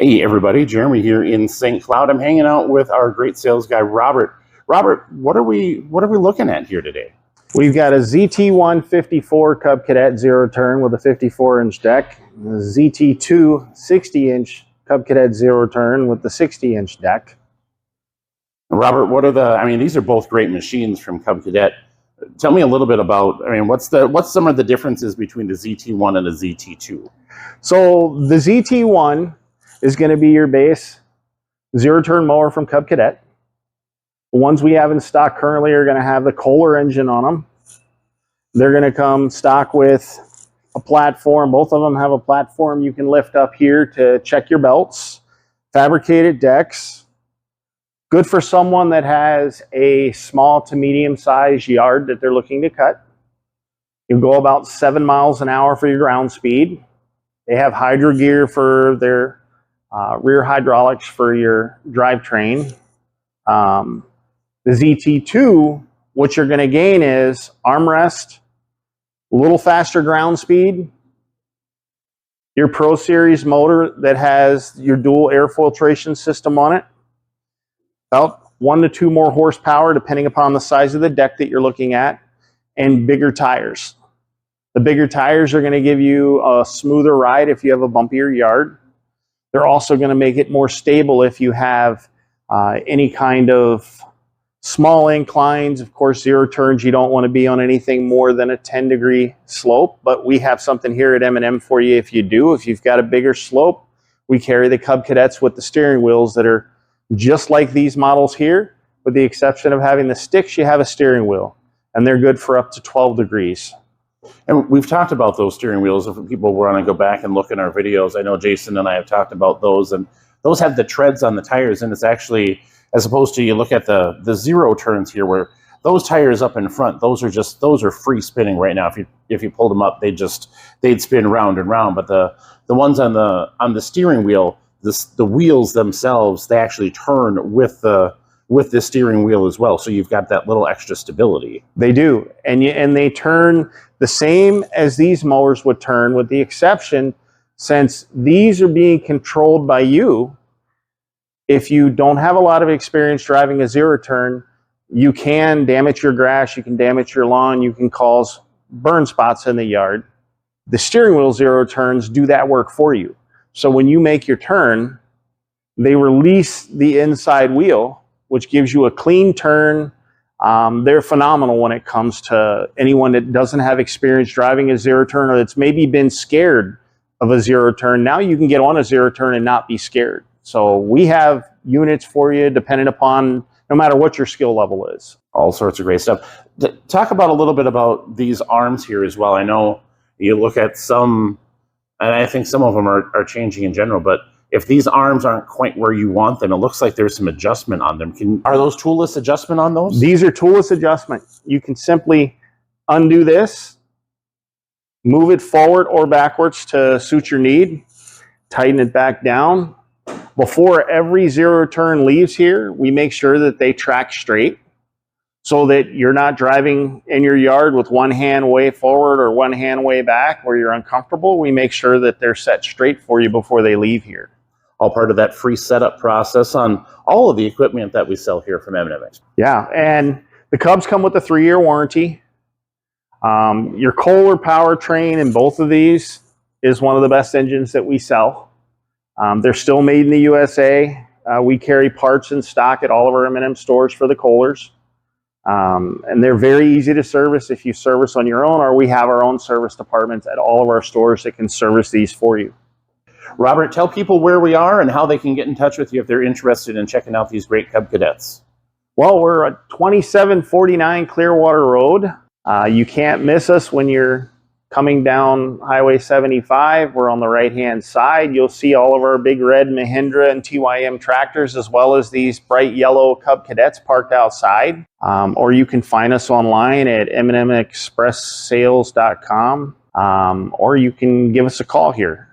Hey everybody, Jeremy here in St. Cloud. I'm hanging out with our great sales guy, Robert. Robert, what are we looking at here today? We've got a ZT1 54 Cub Cadet zero turn with a 54-inch deck, and a ZT2 60-inch Cub Cadet zero turn with the 60-inch deck. Robert, these are both great machines from Cub Cadet. Tell me a little bit about, what's some of the differences between the ZT1 and the ZT2? So the ZT1 is going to be your base zero-turn mower from Cub Cadet. The ones we have in stock currently are going to have the Kohler engine on them. They're going to come stock with a platform. Both of them have a platform you can lift up here to check your belts. Fabricated decks. Good for someone that has a small to medium-sized yard that they're looking to cut. You go about 7 miles an hour for your ground speed. They have hydro gear for their rear hydraulics for your drivetrain. The ZT2, what you're going to gain is armrest, a little faster ground speed, your Pro Series motor that has your dual air filtration system on it, about 1 to 2 more horsepower depending upon the size of the deck that you're looking at, and bigger tires. The bigger tires are going to give you a smoother ride if you have a bumpier yard. They're also going to make it more stable if you have any kind of small inclines. Of course, zero turns, you don't want to be on anything more than a 10-degree slope, but we have something here at M&M for you if you do. If you've got a bigger slope, we carry the Cub Cadets with the steering wheels that are just like these models here. With the exception of having the sticks, you have a steering wheel, and they're good for up to 12 degrees. And we've talked about those steering wheels. If people want to go back and look in our videos, I know Jason and I have talked about those, and those have the treads on the tires, and it's actually, as opposed to you look at the zero turns here where those tires up in front, those are free spinning right now. If you pulled them up, they'd spin round and round. But the ones on the steering wheel, the wheels themselves, they actually turn with the steering wheel as well. So you've got that little extra stability. They do, and they turn the same as these mowers would turn, with the exception, since these are being controlled by you, if you don't have a lot of experience driving a zero turn, you can damage your grass, you can damage your lawn, you can cause burn spots in the yard. The steering wheel zero turns do that work for you. So when you make your turn, they release the inside wheel, which gives you a clean turn. They're phenomenal when it comes to anyone that doesn't have experience driving a zero turn or that's maybe been scared of a zero turn. Now you can get on a zero turn and not be scared. So we have units for you depending upon, no matter what your skill level is. All sorts of great stuff. Talk about a little bit about these arms here as well. I know you look at some, and I think some of them are changing in general, but if these arms aren't quite where you want them, it looks like there's some adjustment on them. Are those toolless adjustment on those? These are toolless adjustment. You can simply undo this, move it forward or backwards to suit your need, tighten it back down. Before every zero turn leaves here, we make sure that they track straight so that you're not driving in your yard with one hand way forward or one hand way back where you're uncomfortable. We make sure that they're set straight for you before they leave here. All part of that free setup process on all of the equipment that we sell here from M&M. Yeah, and the Cubs come with a 3-year warranty. Your Kohler powertrain in both of these is one of the best engines that we sell. They're still made in the USA. We carry parts in stock at all of our M&M stores for the Kohlers. And they're very easy to service if you service on your own, or we have our own service departments at all of our stores that can service these for you. Robert, tell people where we are and how they can get in touch with you if they're interested in checking out these great Cub Cadets. Well, we're at 2749 Clearwater Road. You can't miss us when you're coming down Highway 75. We're on the right-hand side. You'll see all of our big red Mahindra and TYM tractors, as well as these bright yellow Cub Cadets parked outside. Or you can find us online at mnmexpresssales.com, or you can give us a call here.